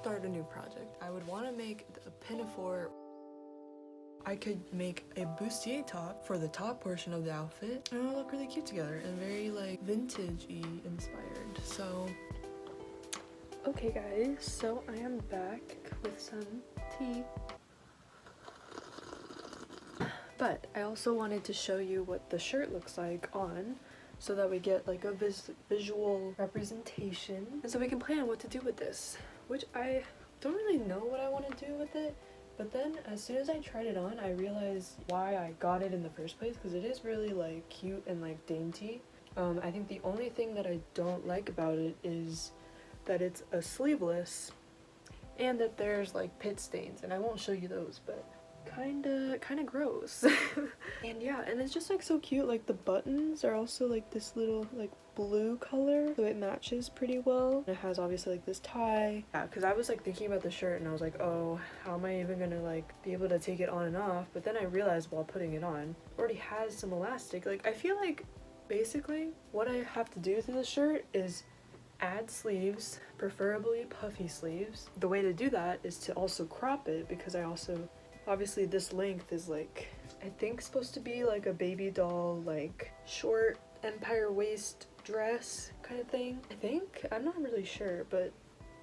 start a new project, I would want to make a pinafore. I could make a bustier top for the top portion of the outfit, and it'll look really cute together and very like vintage-y inspired. So okay guys, so I am back with some tea. But I also wanted to show you what the shirt looks like on, so that we get like a visual representation, and so we can plan what to do with this, which I don't really know what I want to do with it. But then as soon as I tried it on, I realized why I got it in the first place, because it is really like cute and like dainty. I think the only thing that I don't like about it is that it's a sleeveless and that there's like pit stains, and I won't show you those, but kinda gross. And yeah, and it's just like so cute. Like the buttons are also like this little like blue color, so it matches pretty well. It has obviously like this tie. Yeah, because I was like thinking about the shirt and I was like, oh, how am I even gonna like be able to take it on and off? But then I realized while putting it on, it already has some elastic. Like I feel like basically what I have to do to the shirt is add sleeves, preferably puffy sleeves. The way to do that is to also crop it, because I also obviously this length is like, I think supposed to be like a baby doll, like short empire waist dress kind of thing. I think, I'm not really sure, but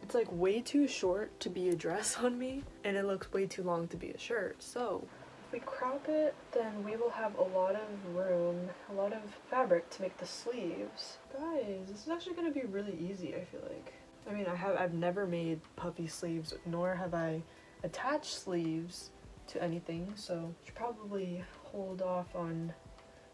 it's like way too short to be a dress on me, and it looks way too long to be a shirt. So if we crop it, then we will have a lot of room, a lot of fabric to make the sleeves. Guys, this is actually gonna be really easy, I feel like. I mean, I've never made puffy sleeves, nor have I attached sleeves to anything, so I should probably hold off on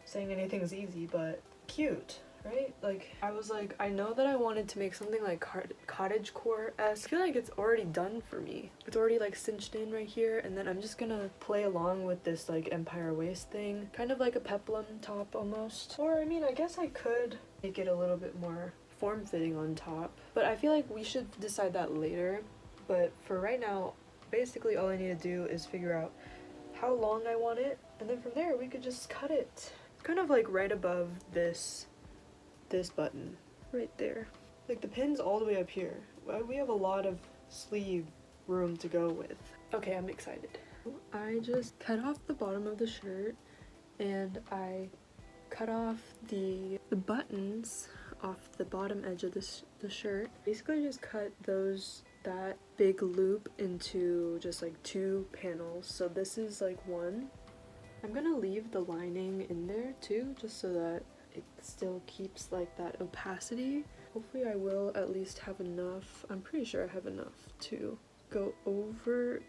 saying anything's easy, but cute, right? Like, I was like, I know that I wanted to make something like cottagecore-esque. I feel like it's already done for me. It's already like cinched in right here, and then I'm just gonna play along with this like empire waist thing, kind of like a peplum top almost. Or I mean, I guess I could make it a little bit more form-fitting on top, but I feel like we should decide that later. But for right now, basically all I need to do is figure out how long I want it, and then from there we could just cut it. It's kind of like right above this button right there, like the pin's all the way up here. We have a lot of sleeve room to go with. Okay, I'm excited. I just cut off the bottom of the shirt, and I cut off the buttons off the bottom edge of the shirt. Basically just cut that big loop into just like 2 panels. So this is like 1. I'm gonna leave the lining in there too, just so that it still keeps like that opacity. Hopefully I will at least have enough. I'm pretty sure I have enough to go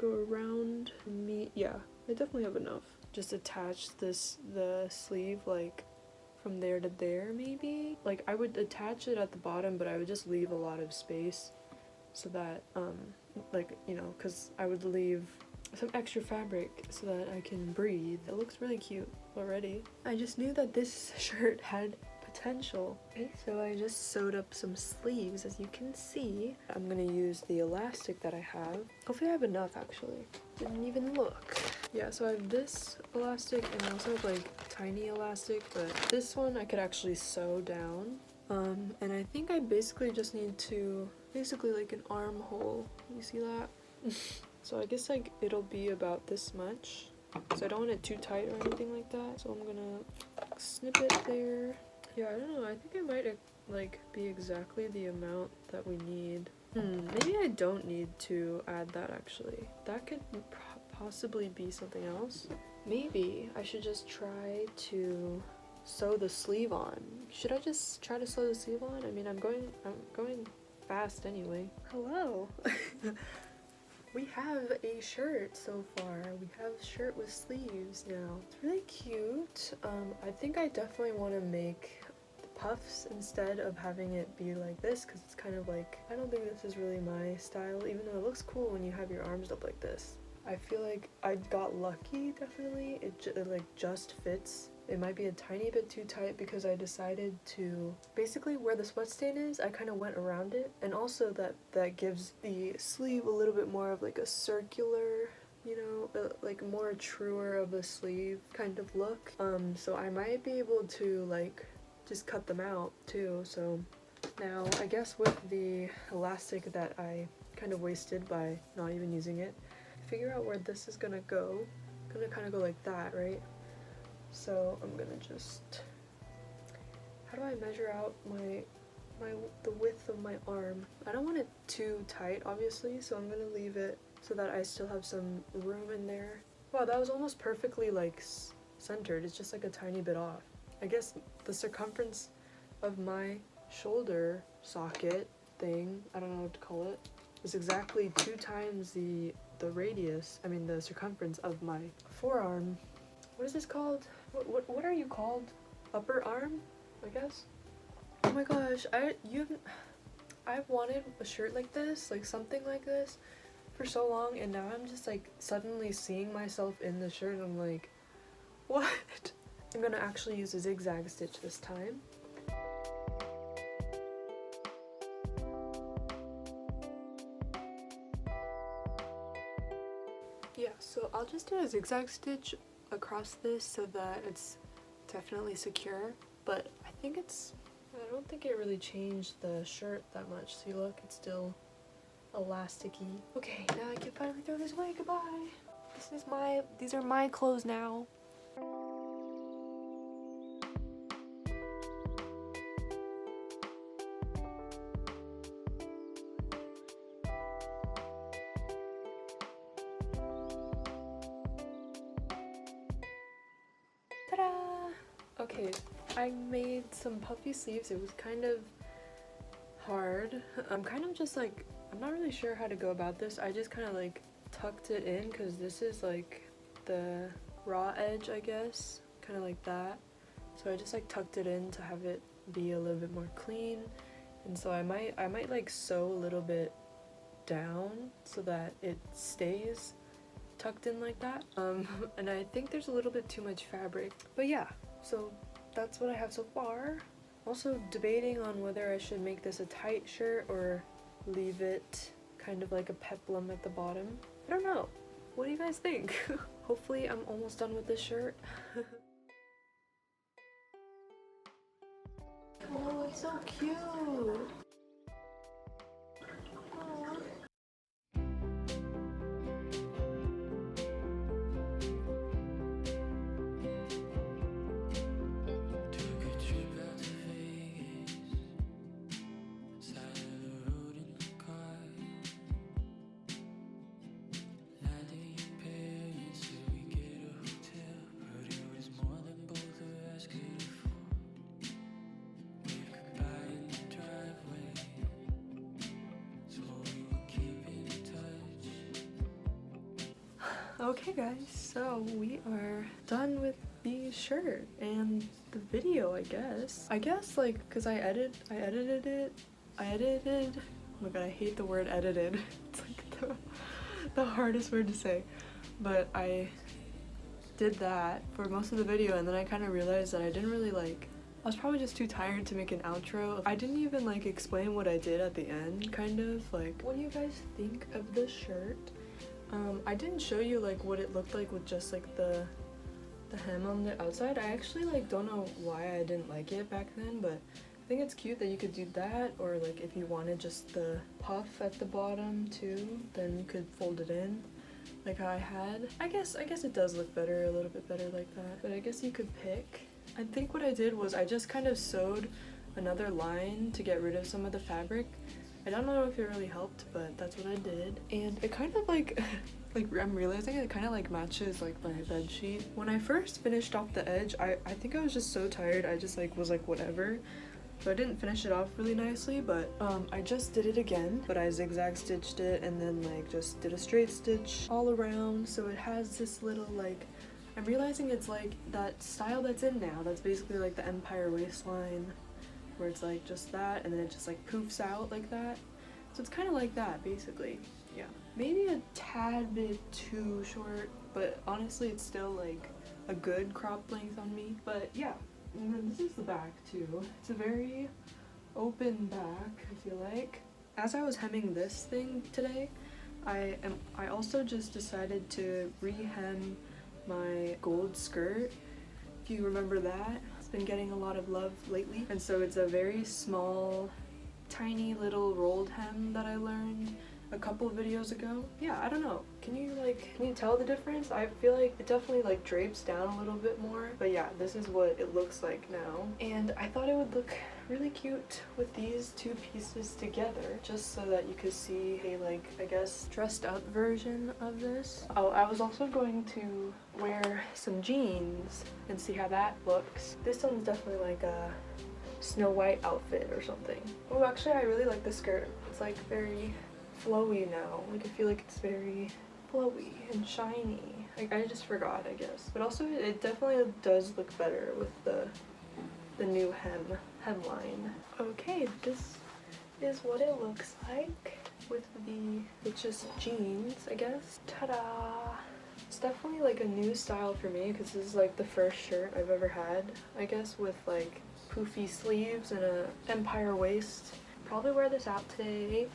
around me. Yeah, I definitely have enough. Just attach the sleeve like from there to there maybe. Like I would attach it at the bottom, but I would just leave a lot of space, so that like, you know, because I would leave some extra fabric so that I can breathe. It looks really cute already. I just knew that this shirt had potential. Okay, so I just sewed up some sleeves, as you can see. I'm gonna use the elastic that I have. Hopefully I have enough, actually. Didn't even look. Yeah, so I have this elastic, and I also have like tiny elastic, but this one I could actually sew down. And I think I basically just need to, basically like an armhole. You see that? So I guess like it'll be about this much. So I don't want it too tight or anything like that. So I'm gonna snip it there. Yeah, I don't know. I think it might like be exactly the amount that we need. Maybe I don't need to add that actually. That could possibly be something else. Maybe I should just try to sew the sleeve on. Should I just try to sew the sleeve on? I mean, I'm going fast anyway. Hello. We have a shirt so far. We have a shirt with sleeves now. It's really cute. I think I definitely want to make the puffs instead of having it be like this, because it's kind of like, I don't think this is really my style, even though it looks cool when you have your arms up like this. I feel like I got lucky, definitely. It like just fits. It might be a tiny bit too tight because I decided to, basically where the sweat stain is, I kind of went around it, and also that gives the sleeve a little bit more of like a circular, you know, like more truer of a sleeve kind of look. So I might be able to like just cut them out too. So now I guess with the elastic that I kind of wasted by not even using it. Figure out where this is gonna go. I'm gonna kind of go like that, right? So I'm gonna just, how do I measure out the width of my arm? I don't want it too tight, obviously, so I'm gonna leave it so that I still have some room in there. Wow, that was almost perfectly like centered. It's just like a tiny bit off. I guess the circumference of my shoulder socket thing, I don't know what to call it, is exactly 2 times the radius, I mean the circumference of my forearm. What is this called? What are you called? Upper arm, I guess? Oh my gosh, I've wanted a shirt like this, like something like this, for so long, and now I'm just like suddenly seeing myself in the shirt and I'm like, what? I'm gonna actually use a zigzag stitch this time. Yeah, so I'll just do a zigzag stitch across this so that it's definitely secure, but I don't think it really changed the shirt that much. See, look, it's still elasticy. Okay, now I can finally throw this away. Goodbye. These are my clothes now. Ta-da! Okay, I made some puffy sleeves. It was kind of hard. I'm kind of just like, I'm not really sure how to go about this. I just kind of like tucked it in because this is like the raw edge, I guess, kind of like that. So I just like tucked it in to have it be a little bit more clean. And so I might like sew a little bit down so that it stays tucked in like that. And I think there's a little bit too much fabric, but yeah, so that's what I have so far. Also debating on whether I should make this a tight shirt or leave it kind of like a peplum at the bottom. I don't know. What do you guys think? Hopefully I'm almost done with this shirt. Oh, it's so cute. Okay guys, so we are done with the shirt and the video, I guess. Like, cause I edited, oh my god, I hate the word edited. It's like the hardest word to say. But I did that for most of the video, and then I kind of realized that I didn't really like, I was probably just too tired to make an outro. I didn't even like explain what I did at the end, kind of. Like, what do you guys think of the shirt? I didn't show you like what it looked like with just like the hem on the outside. I actually like don't know why I didn't like it back then, but I think it's cute that you could do that, or like if you wanted just the puff at the bottom too, then you could fold it in like how I had. I guess it does look better, a little bit better like that, but I guess you could pick. I think what I did was I just kind of sewed another line to get rid of some of the fabric. I don't know if it really helped, but that's what I did. And it kind of like, I'm realizing it kind of like matches like my bed sheet. When I first finished off the edge, I think I was just so tired, I just like was like whatever. So I didn't finish it off really nicely, but I just did it again, but I zigzag stitched it and then like just did a straight stitch all around. So it has this little like, I'm realizing it's like that style that's in now, that's basically like the empire waistline, where it's like just that and then it just like poofs out like that. So it's kind of like that basically. Yeah, maybe a tad bit too short, but honestly it's still like a good crop length on me. But yeah, and then this is the back too. It's a very open back, I feel like. As I was hemming this thing today, I also just decided to re-hem my gold skirt, if you remember that. Been getting a lot of love lately, and so it's a very small tiny little rolled hem that I learned a couple of videos ago. Yeah, I don't know. Can you tell the difference? I feel like it definitely like drapes down a little bit more. But yeah, this is what it looks like now. And I thought it would look really cute with these two pieces together, just so that you could see a like, I guess, dressed up version of this. Oh, I was also going to wear some jeans and see how that looks. This one's definitely like a Snow White outfit or something. Oh, actually I really like the skirt. It's like very flowy now. Like I feel like it's very flowy and shiny. Like I just forgot, I guess. But also it definitely does look better with the new hemline. Okay, this is what it looks like with it's just jeans, I guess. Ta-da! It's definitely like a new style for me because this is like the first shirt I've ever had, I guess, with like poofy sleeves and a empire waist. Probably wear this out today.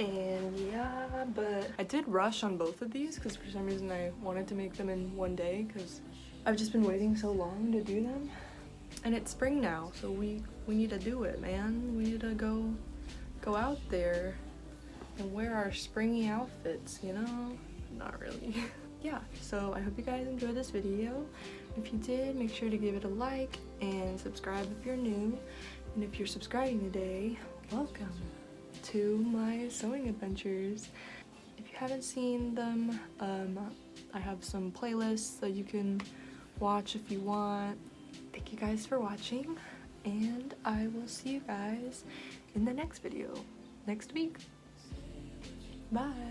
And yeah, but I did rush on both of these because for some reason I wanted to make them in one day because I've just been waiting so long to do them. And it's spring now, so we need to do it, man. We need to go out there and wear our springy outfits, you know? Not really. Yeah, so I hope you guys enjoyed this video. If you did, make sure to give it a like and subscribe if you're new. And if you're subscribing today, welcome to my sewing adventures. If you haven't seen them, I have some playlists that you can watch if you want. Thank you guys for watching, and I will see you guys in the next video next week. Bye!